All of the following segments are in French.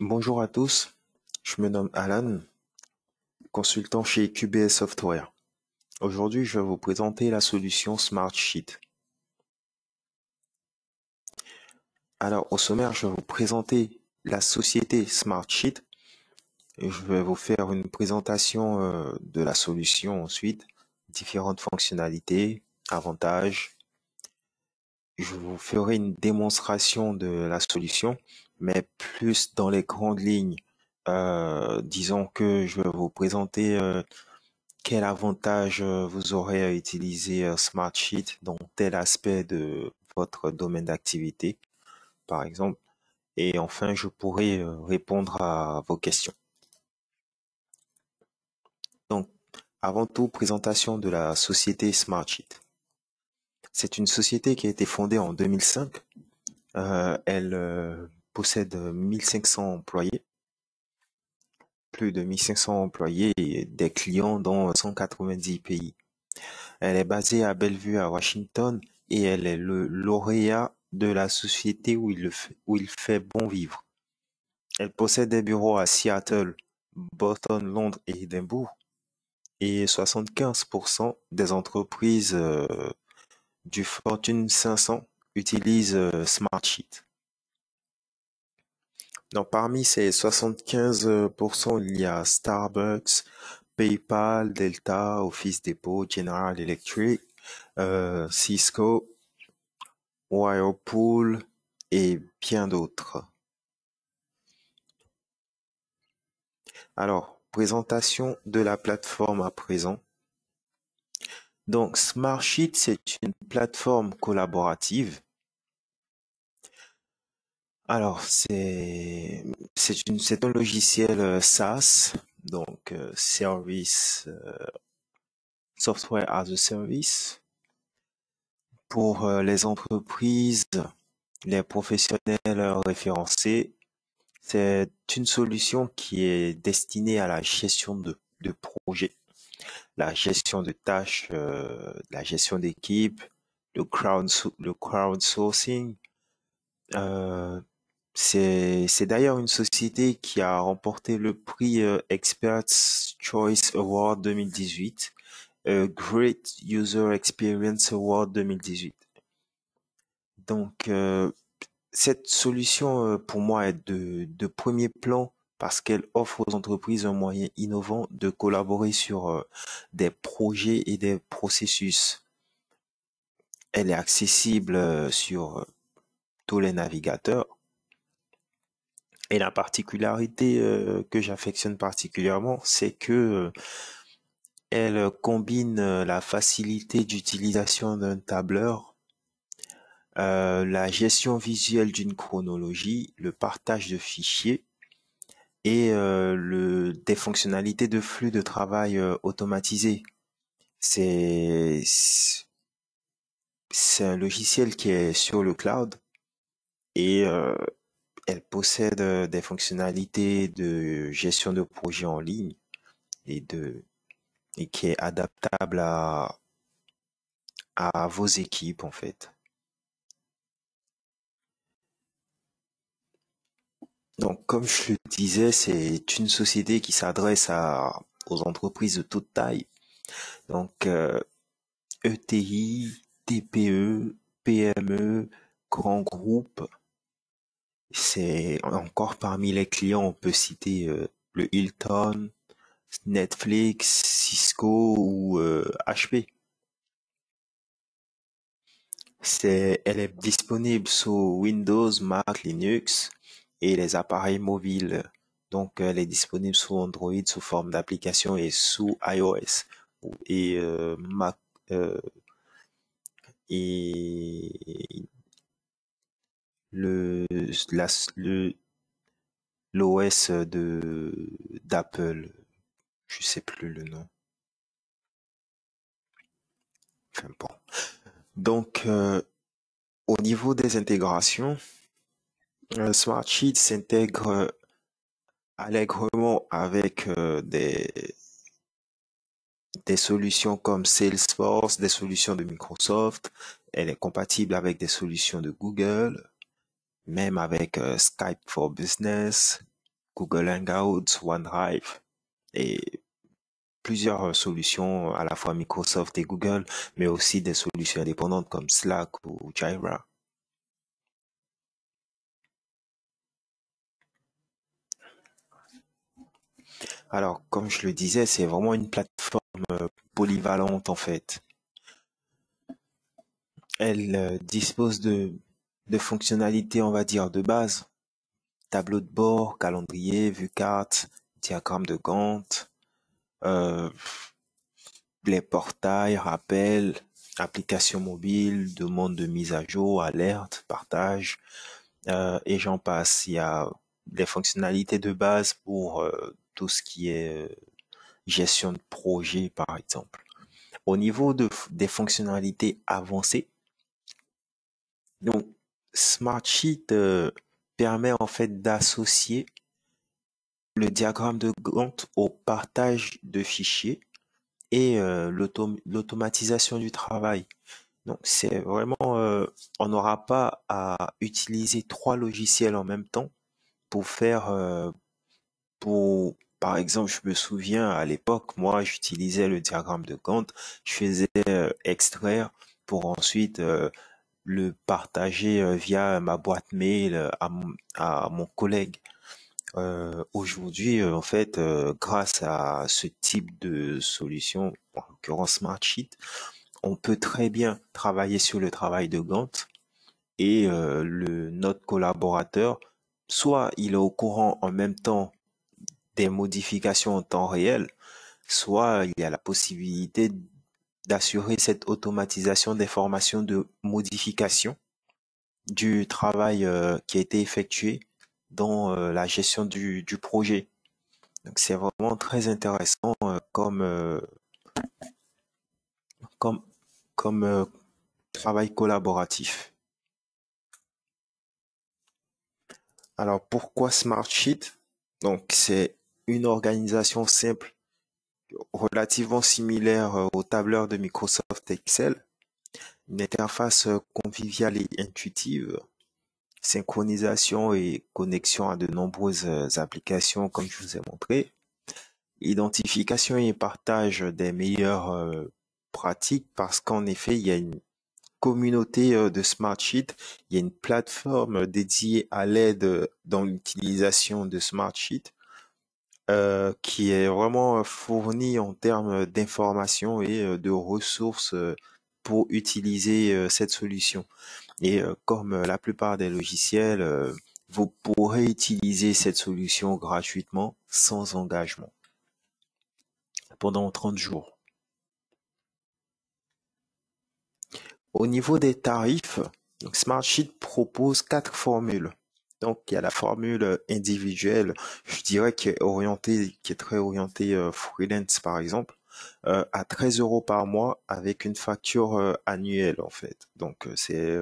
Bonjour à tous, je me nomme Alan, consultant chez QBS Software. Aujourd'hui, je vais vous présenter la solution Smartsheet. Alors, au sommaire, je vais vous présenter la société Smartsheet. Je vais vous faire une présentation de la solution ensuite, différentes fonctionnalités, avantages. Je vous ferai une démonstration de la solution, mais plus dans les grandes lignes. Disons que je vais vous présenter quel avantage vous aurez à utiliser Smartsheet dans tel aspect de votre domaine d'activité, par exemple. Et enfin, je pourrai répondre à vos questions. Donc, avant tout, présentation de la société Smartsheet. C'est une société qui a été fondée en 2005. Elle possède 1500 employés, plus de 1500 employés et des clients dans 190 pays. Elle est basée à Bellevue, à Washington, et elle est le lauréat de la société où il fait bon vivre. Elle possède des bureaux à Seattle, Boston, Londres et Édimbourg, et 75% des entreprises du Fortune 500 utilisent Smartsheet. Donc, parmi ces 75%, il y a Starbucks, PayPal, Delta, Office Depot, General Electric, Cisco, Whirlpool et bien d'autres. Alors, présentation de la plateforme à présent. Donc, Smartsheet, c'est une plateforme collaborative. Alors, c'est un logiciel SaaS, donc Service Software as a Service pour les entreprises, les professionnels référencés. C'est une solution qui est destinée à la gestion de projets, la gestion de tâches, la gestion d'équipe, le crowdsourcing. Euh, c'est d'ailleurs une société qui a remporté le prix Experts Choice Award 2018, Great User Experience Award 2018. Donc, cette solution, pour moi, est de premier plan parce qu'elle offre aux entreprises un moyen innovant de collaborer sur des projets et des processus. Elle est accessible sur tous les navigateurs. Et la particularité que j'affectionne particulièrement, c'est que elle combine la facilité d'utilisation d'un tableur, la gestion visuelle d'une chronologie, le partage de fichiers et des fonctionnalités de flux de travail automatisé. C'est c'est un logiciel qui est sur le cloud et elle possède des fonctionnalités de gestion de projet en ligne et et qui est adaptable à vos équipes en fait. Donc, comme je le disais, c'est une société qui s'adresse aux entreprises de toute taille. Donc, ETI, TPE, PME, grands groupes. C'est encore parmi les clients, on peut citer le Hilton, Netflix, Cisco ou HP. Elle est disponible sous Windows, Mac, Linux et les appareils mobiles. Donc, elle est disponible sous Android sous forme d'application et sous iOS et Mac euh, et le la- le l'OS de d'Apple, je sais plus le nom. Enfin bon. Donc, au niveau des intégrations, Smartsheet s'intègre allègrement avec des solutions comme Salesforce, des solutions de Microsoft. Elle est compatible avec des solutions de Google, même avec Skype for Business. Google Hangouts, OneDrive et plusieurs solutions à la fois Microsoft et Google, mais aussi des solutions indépendantes comme Slack ou Jira. Alors, comme je le disais, c'est vraiment une plateforme polyvalente en fait. Elle dispose de fonctionnalités, on va dire, de base. Tableau de bord, calendrier, vue carte, diagramme de Gantt, euh, les portails, rappels, applications mobiles, demande de mise à jour, alerte, partage, et j'en passe. Il y a des fonctionnalités de base pour tout ce qui est gestion de projet, par exemple. Au niveau des fonctionnalités avancées, donc Smartsheet permet en fait d'associer le diagramme de Gantt au partage de fichiers et l'automatisation du travail. Donc c'est vraiment, on n'aura pas à utiliser trois logiciels en même temps pour faire, par exemple, je me souviens à l'époque, moi j'utilisais le diagramme de Gantt, je faisais extraire pour ensuite le partager via ma boîte mail à mon collègue. Aujourd'hui, en fait, grâce à ce type de solution, en l'occurrence Smartsheet, on peut très bien travailler sur le travail de Gantt et notre collaborateur, soit il est au courant en même temps des modifications en temps réel, soit il y a la possibilité d'assurer cette automatisation des formations de modification du travail qui a été effectué dans la gestion du projet. Donc c'est vraiment très intéressant comme, comme travail collaboratif. Alors pourquoi Smartsheet? Donc c'est une organisation simple, relativement similaire au tableur de Microsoft Excel, une interface conviviale et intuitive, synchronisation et connexion à de nombreuses applications comme je vous ai montré, identification et partage des meilleures pratiques parce qu'en effet, il y a une communauté de Smartsheet, il y a une plateforme dédiée à l'aide dans l'utilisation de Smartsheet qui est vraiment fournie en termes d'informations et de ressources pour utiliser cette solution. Et comme la plupart des logiciels, vous pourrez utiliser cette solution gratuitement sans engagement pendant 30 jours. Au niveau des tarifs, donc Smartsheet propose quatre formules. Donc, il y a la formule individuelle, je dirais, qui est très orientée freelance, par exemple, à 13 euros par mois avec une facture annuelle, en fait. Donc, c'est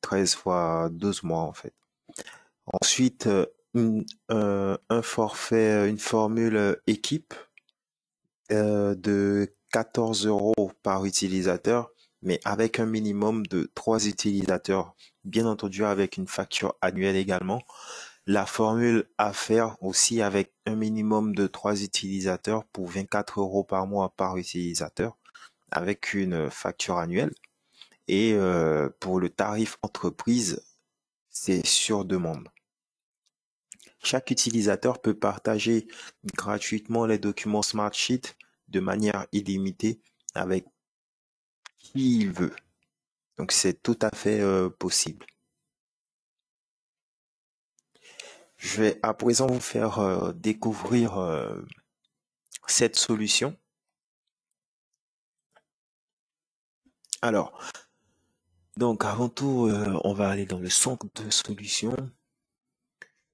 13 fois 12 mois, en fait. Ensuite, un forfait, une formule équipe de 14 euros par utilisateur, mais avec un minimum de 3 utilisateurs, bien entendu avec une facture annuelle également. La formule à faire aussi avec un minimum de 3 utilisateurs pour 24 euros par mois par utilisateur, avec une facture annuelle. Et pour le tarif entreprise, c'est sur demande. Chaque utilisateur peut partager gratuitement les documents Smartsheet de manière illimitée avec qui il veut. Donc c'est tout à fait possible. Je vais à présent vous faire découvrir cette solution. Alors, donc avant tout, on va aller dans le centre de solution.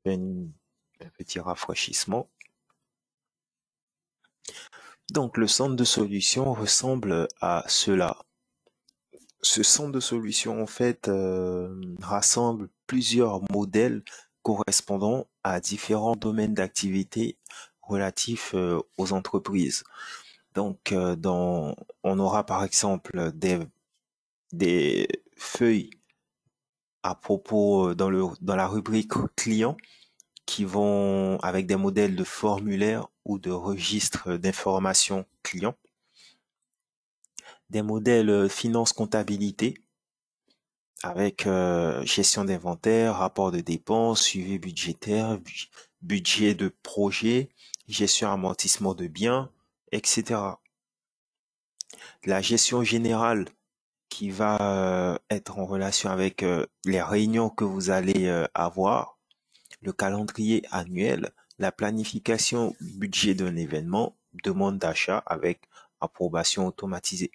Un petit rafraîchissement. Donc le centre de solution ressemble à cela. Ce centre de solution, en fait, rassemble plusieurs modèles correspondant à différents domaines d'activité relatifs aux entreprises. Donc, on aura par exemple des feuilles à propos dans la rubrique client qui vont avec des modèles de formulaire ou de registres d'informations clients, des modèles finance comptabilité avec gestion d'inventaire, rapport de dépenses, suivi budgétaire, budget de projet, gestion amortissement de biens, etc. La gestion générale qui va être en relation avec les réunions que vous allez avoir, le calendrier annuel, la planification budget d'un événement, demande d'achat avec approbation automatisée.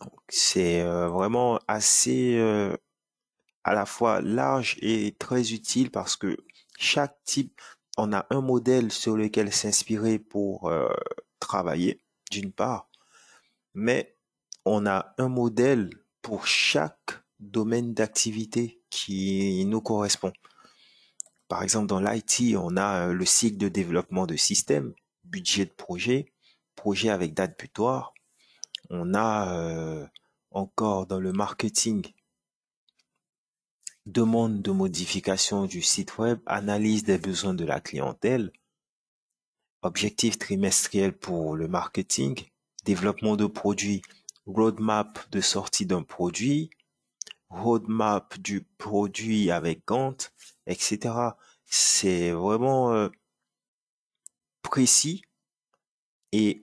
Donc, c'est vraiment assez à la fois large et très utile parce que chaque type, on a un modèle sur lequel s'inspirer pour travailler, d'une part, mais on a un modèle pour chaque domaine d'activité qui nous correspond. Par exemple, dans l'IT, on a le cycle de développement de système, budget de projet, projet avec date butoir. On a encore dans le marketing, demande de modification du site web, analyse des besoins de la clientèle, objectif trimestriel pour le marketing, développement de produits, roadmap de sortie d'un produit, roadmap du produit avec Gantt, etc. C'est vraiment précis et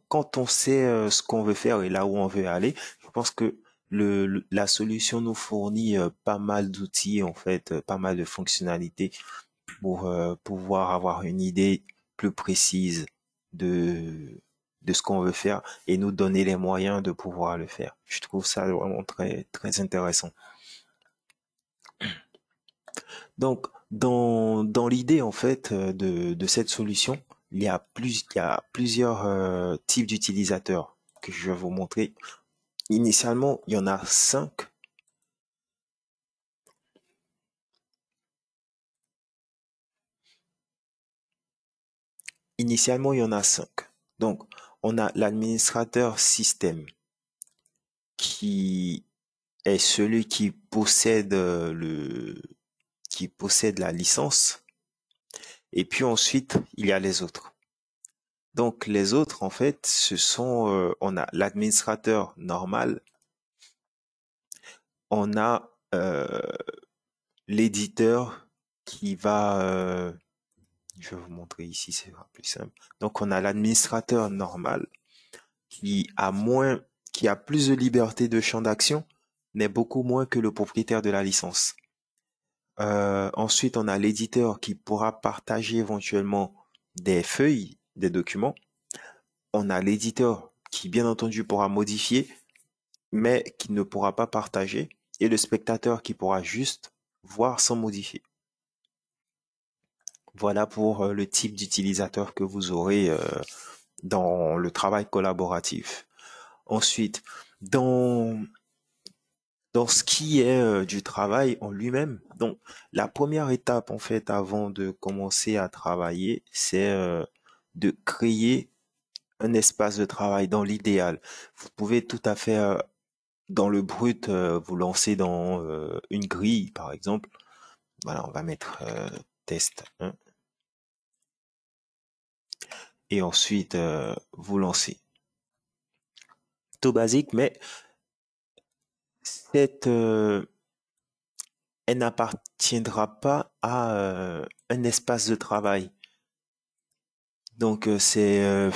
quand on sait ce qu'on veut faire et là où on veut aller, je pense que la solution nous fournit pas mal d'outils, en fait, pas mal de fonctionnalités pour pouvoir avoir une idée plus précise de, de ce qu'on veut faire et nous donner les moyens de pouvoir le faire. Je trouve ça vraiment très, très intéressant. Donc, dans l'idée, en fait, de cette solution, il y a plusieurs types d'utilisateurs que je vais vous montrer. Initialement, il y en a 5. Initialement, il y en a 5. Donc, on a l'administrateur système qui est celui qui possède la licence. Et puis ensuite, il y a les autres. Donc, les autres, en fait, on a l'administrateur normal, on a l'éditeur qui va, je vais vous montrer ici, c'est plus simple. Donc, on a l'administrateur normal qui a qui a plus de liberté de champ d'action, mais beaucoup moins que le propriétaire de la licence. Ensuite, on a l'éditeur qui pourra partager éventuellement des feuilles, des documents. On a l'éditeur qui, bien entendu, pourra modifier, mais qui ne pourra pas partager. Et le spectateur qui pourra juste voir sans modifier. Voilà pour le type d'utilisateur que vous aurez dans le travail collaboratif. Ensuite, dans dans ce qui est du travail en lui-même. Donc, la première étape, en fait, avant de commencer à travailler, c'est de créer un espace de travail dans l'idéal. Vous pouvez tout à fait, dans le brut, vous lancer dans une grille, par exemple. Voilà, on va mettre test 1. Et ensuite, vous lancez. Tout basique, mais cette, elle n'appartiendra pas à un espace de travail. Donc, c'est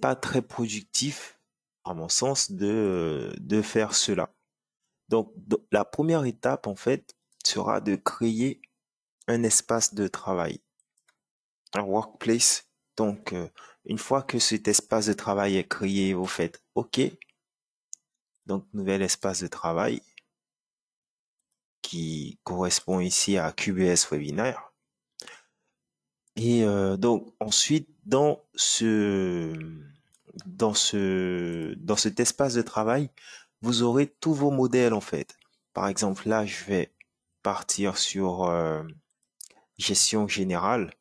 pas très productif, à mon sens, de faire cela. Donc, la première étape, en fait, sera de créer un espace de travail, un workplace. Donc, une fois que cet espace de travail est créé, vous faites OK. Donc, nouvel espace de travail qui correspond ici à QBS Webinaire. Et donc, ensuite, dans cet espace de travail, vous aurez tous vos modèles en fait. Par exemple, là, je vais partir sur gestion générale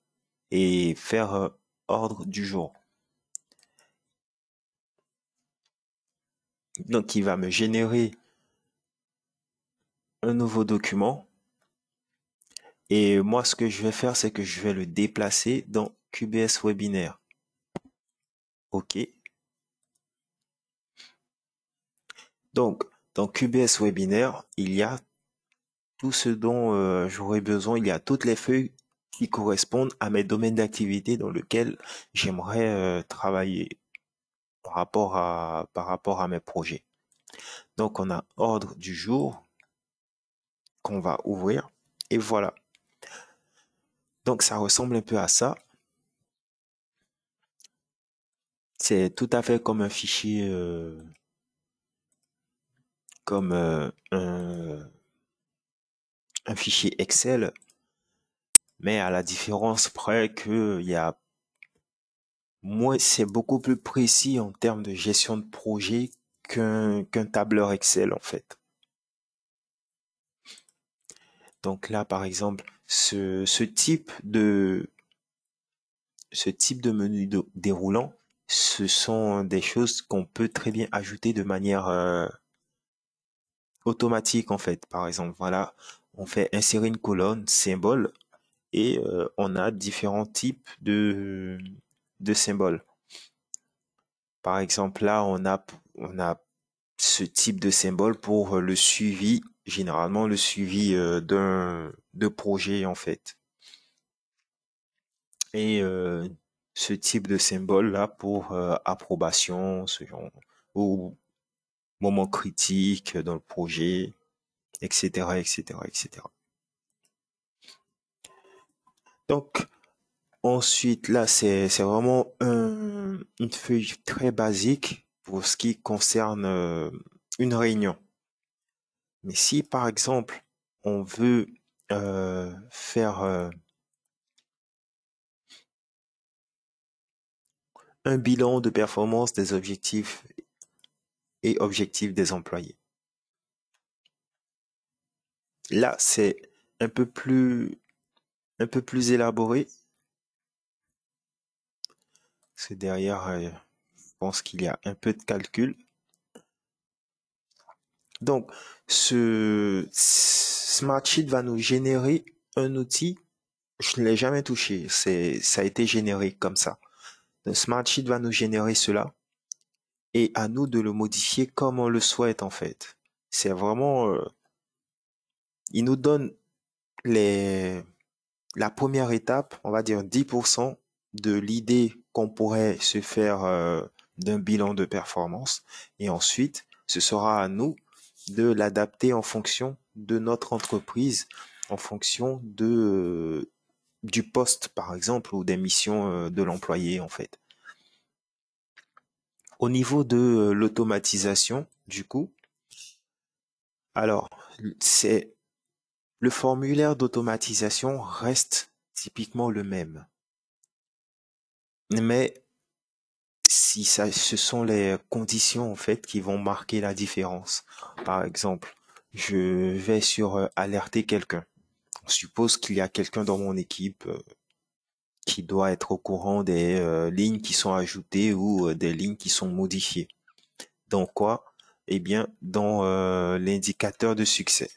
et faire ordre du jour. Donc, il va me générer un nouveau document. Et moi, ce que je vais faire, c'est que je vais le déplacer dans QBS Webinaire. OK. Donc, dans QBS Webinaire, il y a tout ce dont j'aurais besoin. Il y a toutes les feuilles qui correspondent à mes domaines d'activité dans lesquels j'aimerais travailler par rapport à mes projets. Donc, on a ordre du jour qu'on va ouvrir. Et voilà. Donc, ça ressemble un peu à ça. C'est tout à fait comme un fichier, comme un fichier Excel, mais à la différence près que il y a moins, c'est beaucoup plus précis en termes de gestion de projet qu'un tableur Excel en fait. Donc là, par exemple, ce type de menu déroulant, ce sont des choses qu'on peut très bien ajouter de manière automatique en fait. Par exemple, voilà, on fait insérer une colonne, symbole, et on a différents types de symboles. Par exemple, là, on a ce type de symbole pour le suivi, généralement le suivi de projet en fait. Et ce type de symbole là pour approbation, ce genre, ou moment critique dans le projet, etc., etc., etc. Donc, ensuite, là, c'est vraiment une feuille très basique pour ce qui concerne une réunion. Mais si, par exemple, on veut faire un bilan de performance des objectifs et objectifs des employés, là, c'est un un peu plus élaboré. Parce que derrière, je pense qu'il y a un peu de calcul. Donc, ce Smartsheet va nous générer un outil. Je ne l'ai jamais touché. Ça a été généré comme ça. Le Smartsheet va nous générer cela et à nous de le modifier comme on le souhaite en fait. C'est vraiment, il nous donne les, la première étape, on va dire 10% de l'idée qu'on pourrait se faire d'un bilan de performance. Et ensuite, ce sera à nous de l'adapter en fonction de notre entreprise, en fonction du poste, par exemple, ou des missions de l'employé, en fait. Au niveau de l'automatisation, du coup, alors, c'est le formulaire d'automatisation reste typiquement le même. Mais si ça, ce sont les conditions en fait qui vont marquer la différence. Par exemple, je vais sur alerter quelqu'un. On suppose qu'il y a quelqu'un dans mon équipe qui doit être au courant des lignes qui sont ajoutées ou des lignes qui sont modifiées. Dans quoi? Eh bien, dans l'indicateur de succès.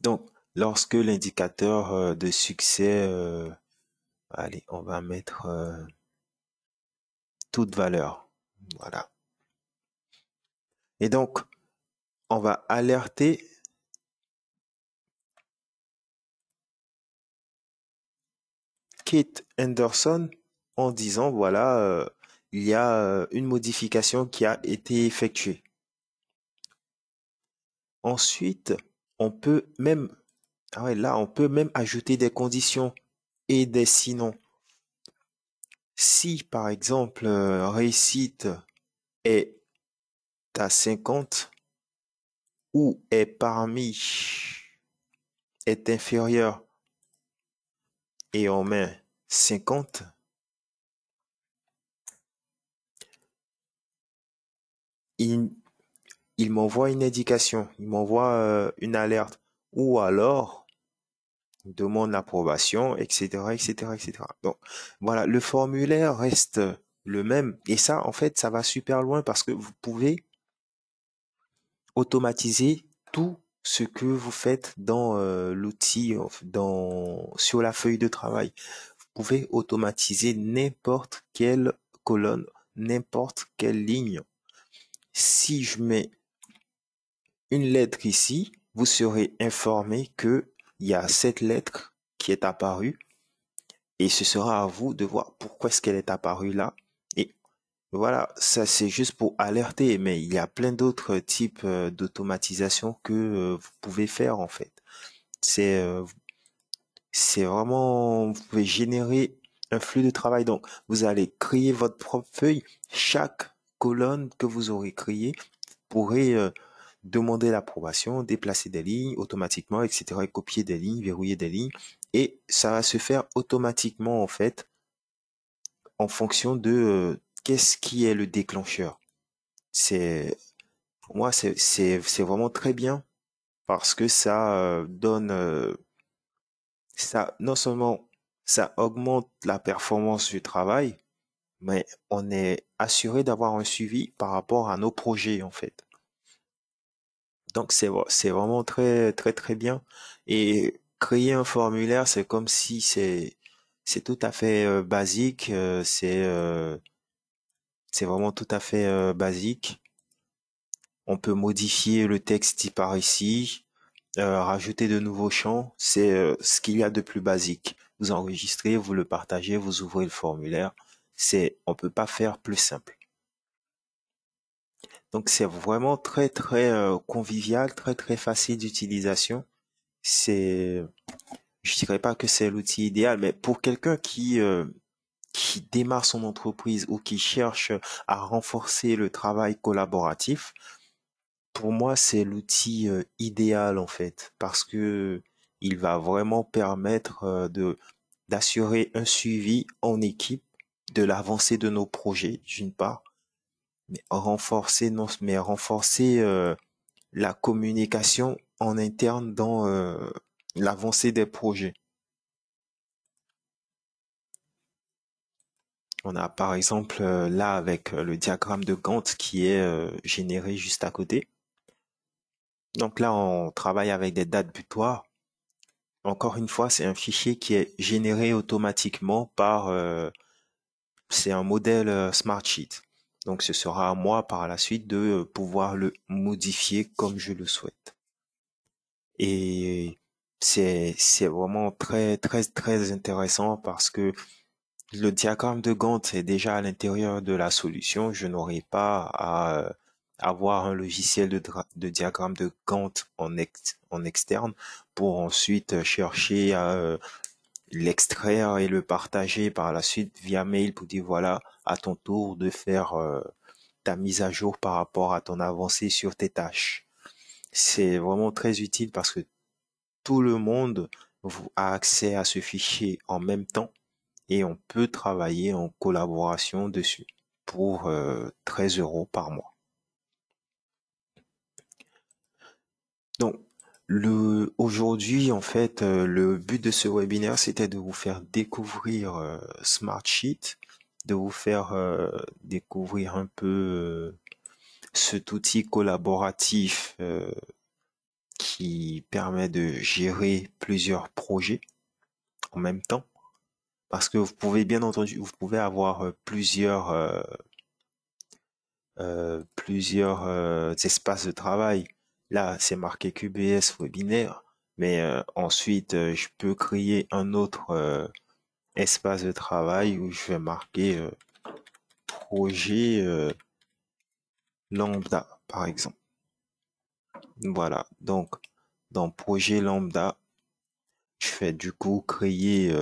Donc, lorsque l'indicateur de succès, allez, on va mettre toute valeur. Voilà. Et donc, on va alerter Kate Henderson en disant, voilà, il y a une modification qui a été effectuée. Ensuite, on peut même, ah ouais, là, on peut même ajouter des conditions et des sinon. Si, par exemple, réussite est à 50 ou est inférieur et on met 50, il, il m'envoie une indication, il m'envoie une alerte. Ou alors, il demande l'approbation, etc., etc., etc. Donc, voilà, le formulaire reste le même. Et ça, en fait, ça va super loin parce que vous pouvez automatiser tout ce que vous faites dans l'outil, sur la feuille de travail. Vous pouvez automatiser n'importe quelle colonne, n'importe quelle ligne. Si je mets une lettre ici, vous serez informé que il y a cette lettre qui est apparue et ce sera à vous de voir pourquoi est-ce qu'elle est apparue là. Et voilà, ça c'est juste pour alerter, mais il y a plein d'autres types d'automatisation que vous pouvez faire en fait. C'est c'est vraiment, vous pouvez générer un flux de travail. Donc, vous allez créer votre propre feuille. Chaque colonne que vous aurez créée pourrez demander l'approbation, déplacer des lignes automatiquement, etc., et copier des lignes, verrouiller des lignes. Et ça va se faire automatiquement, en fait, en fonction de qu'est-ce qui est le déclencheur. C'est, pour moi, c'est vraiment très bien parce que ça donne, ça, non seulement ça augmente la performance du travail, mais on est assuré d'avoir un suivi par rapport à nos projets, en fait. Donc, c'est vraiment très, très, très bien. Et créer un formulaire, c'est comme si c'est tout à fait basique. C'est vraiment tout à fait basique. On peut modifier le texte par ici, rajouter de nouveaux champs. C'est ce qu'il y a de plus basique. Vous enregistrez, vous le partagez, vous ouvrez le formulaire. On peut pas faire plus simple. Donc, c'est vraiment très, très convivial, très, très facile d'utilisation. C'est, je dirais pas que c'est l'outil idéal, mais pour quelqu'un qui démarre son entreprise ou qui cherche à renforcer le travail collaboratif, pour moi, c'est l'outil idéal en fait, parce que il va vraiment permettre d'assurer un suivi en équipe de l'avancée de nos projets, d'une part, mais renforcer non, mais renforcer la communication en interne dans l'avancée des projets. On a par exemple là avec le diagramme de Gantt qui est généré juste à côté. Donc là, on travaille avec des dates butoirs. Encore une fois, c'est un fichier qui est généré automatiquement par, c'est un modèle Smartsheet. Donc ce sera à moi par la suite de pouvoir le modifier comme je le souhaite. Et c'est vraiment très, très, très intéressant parce que le diagramme de Gantt est déjà à l'intérieur de la solution. Je n'aurai pas à avoir un logiciel de diagramme de Gantt en externe pour ensuite chercher à l'extraire et le partager par la suite via mail pour dire voilà, à ton tour de faire ta mise à jour par rapport à ton avancée sur tes tâches. C'est vraiment très utile parce que tout le monde a accès à ce fichier en même temps et on peut travailler en collaboration dessus pour 13 € par mois. Donc, aujourd'hui, en fait, le but de ce webinaire, c'était de vous faire découvrir Smartsheet, de vous faire découvrir un peu cet outil collaboratif qui permet de gérer plusieurs projets en même temps. Parce que vous pouvez bien entendu, vous pouvez avoir plusieurs espaces de travail. Là, c'est marqué QBS webinaire, mais ensuite, je peux créer un autre espace de travail où je vais marquer projet lambda, par exemple. Voilà, donc dans projet lambda, je fais du coup créer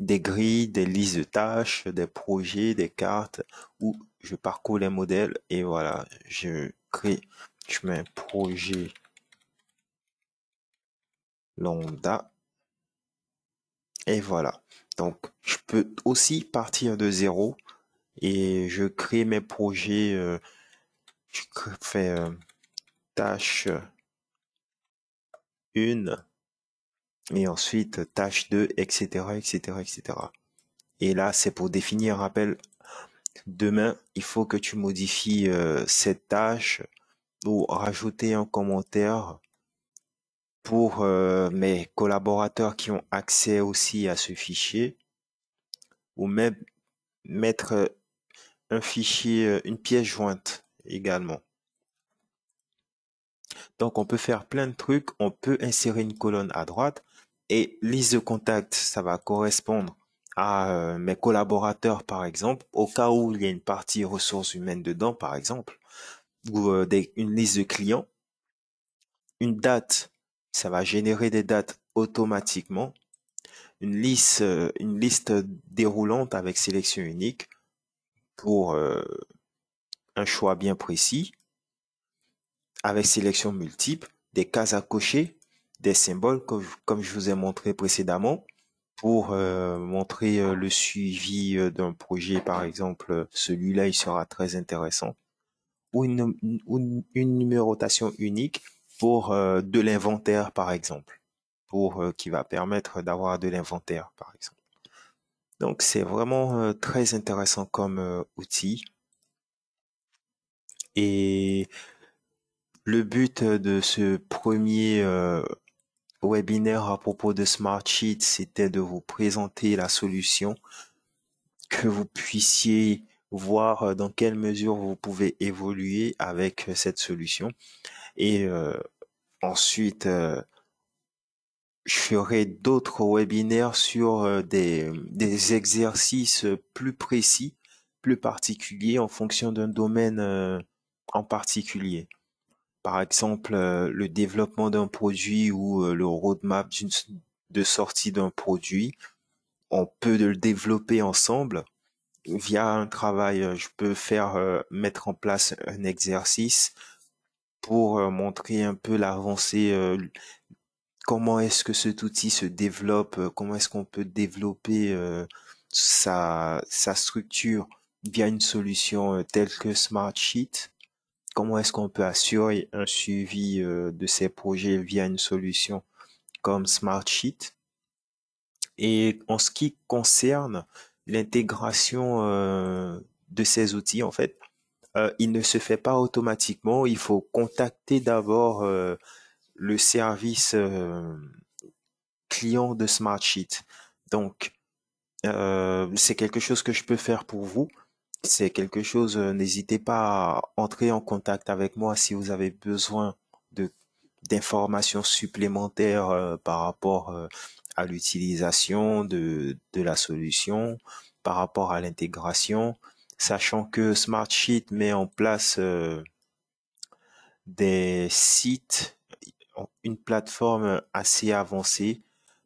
des grilles, des listes de tâches, des projets, des cartes où je parcours les modèles et voilà, je mets projet lambda et voilà. Donc, je peux aussi partir de zéro et je crée mes projets, fais tâche 1 et ensuite tâche 2, etc., etc., etc. Et là, c'est pour définir un rappel. Demain, il faut que tu modifies cette tâche ou rajouter un commentaire pour mes collaborateurs qui ont accès aussi à ce fichier, ou même mettre un fichier, une pièce jointe également. Donc, on peut faire plein de trucs. On peut insérer une colonne à droite et liste de contacts, ça va correspondre à mes collaborateurs, par exemple, au cas où il y a une partie ressources humaines dedans, par exemple, ou une liste de clients. Une date, ça va générer des dates automatiquement. Une liste déroulante avec sélection unique pour un choix bien précis, avec sélection multiple, des cases à cocher, des symboles comme je vous ai montré précédemment pour montrer le suivi d'un projet, par exemple, celui-là, il sera très intéressant. Ou une numérotation unique pour de l'inventaire, par exemple, pour qui va permettre d'avoir de l'inventaire, par exemple. Donc, c'est vraiment très intéressant comme outil. Et le but de ce premier webinaire à propos de Smartsheet, c'était de vous présenter la solution, que vous puissiez voir dans quelle mesure vous pouvez évoluer avec cette solution. Et ensuite, je ferai d'autres webinaires sur des exercices plus précis, plus particuliers en fonction d'un domaine en particulier. Par exemple, le développement d'un produit ou le roadmap de sortie d'un produit. On peut le développer ensemble via un travail. Je peux faire mettre en place un exercice pour montrer un peu l'avancée, comment est-ce que cet outil se développe, comment est-ce qu'on peut développer sa structure via une solution telle que Smartsheet. Comment est-ce qu'on peut assurer un suivi de ces projets via une solution comme Smartsheet. Et en ce qui concerne l'intégration de ces outils, en fait, il ne se fait pas automatiquement. Il faut contacter d'abord le service client de Smartsheet. Donc, c'est quelque chose que je peux faire pour vous. C'est quelque chose, n'hésitez pas à entrer en contact avec moi si vous avez besoin de d'informations supplémentaires par rapport à l'utilisation de la solution, par rapport à l'intégration, sachant que Smartsheet met en place des sites, une plateforme assez avancée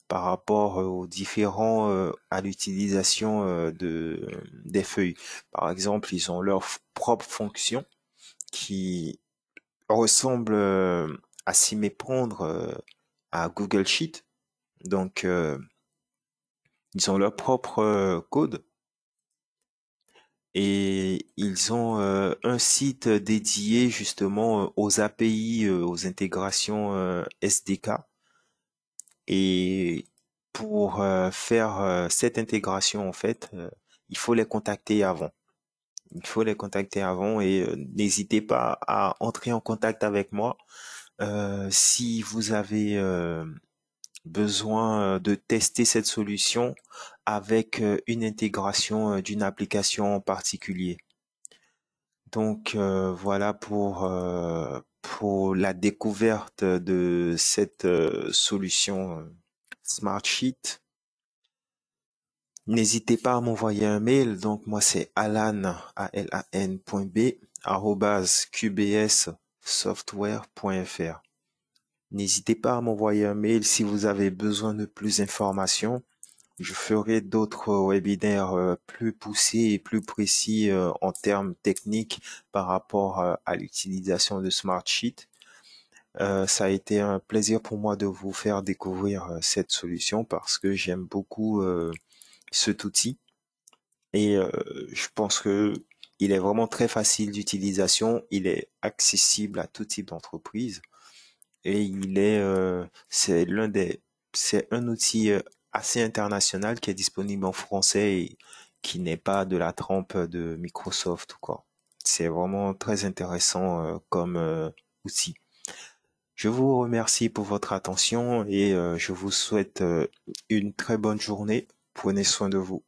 par rapport aux différents à l'utilisation des feuilles. Par exemple, ils ont leur propre fonction qui ressemble à s'y méprendre à Google Sheet. Donc, ils ont leur propre code et ils ont un site dédié justement aux API, aux intégrations SDK. Et pour faire cette intégration, en fait, il faut les contacter avant. Il faut les contacter avant et n'hésitez pas à entrer en contact avec moi si vous avez besoin de tester cette solution avec une intégration d'une application en particulier. Donc voilà pour la découverte de cette solution Smartsheet. N'hésitez pas à m'envoyer un mail. Donc moi c'est alan alan.b @qbssoftware.fr. N'hésitez pas à m'envoyer un mail si vous avez besoin de plus d'informations. Je ferai d'autres webinaires plus poussés et plus précis en termes techniques par rapport à l'utilisation de Smartsheet. Ça a été un plaisir pour moi de vous faire découvrir cette solution parce que j'aime beaucoup cet outil et je pense que il est vraiment très facile d'utilisation. Il est accessible à tout type d'entreprise. Et c'est un outil assez international qui est disponible en français et qui n'est pas de la trempe de Microsoft ou quoi. C'est vraiment très intéressant comme outil. Je vous remercie pour votre attention et je vous souhaite une très bonne journée. Prenez soin de vous.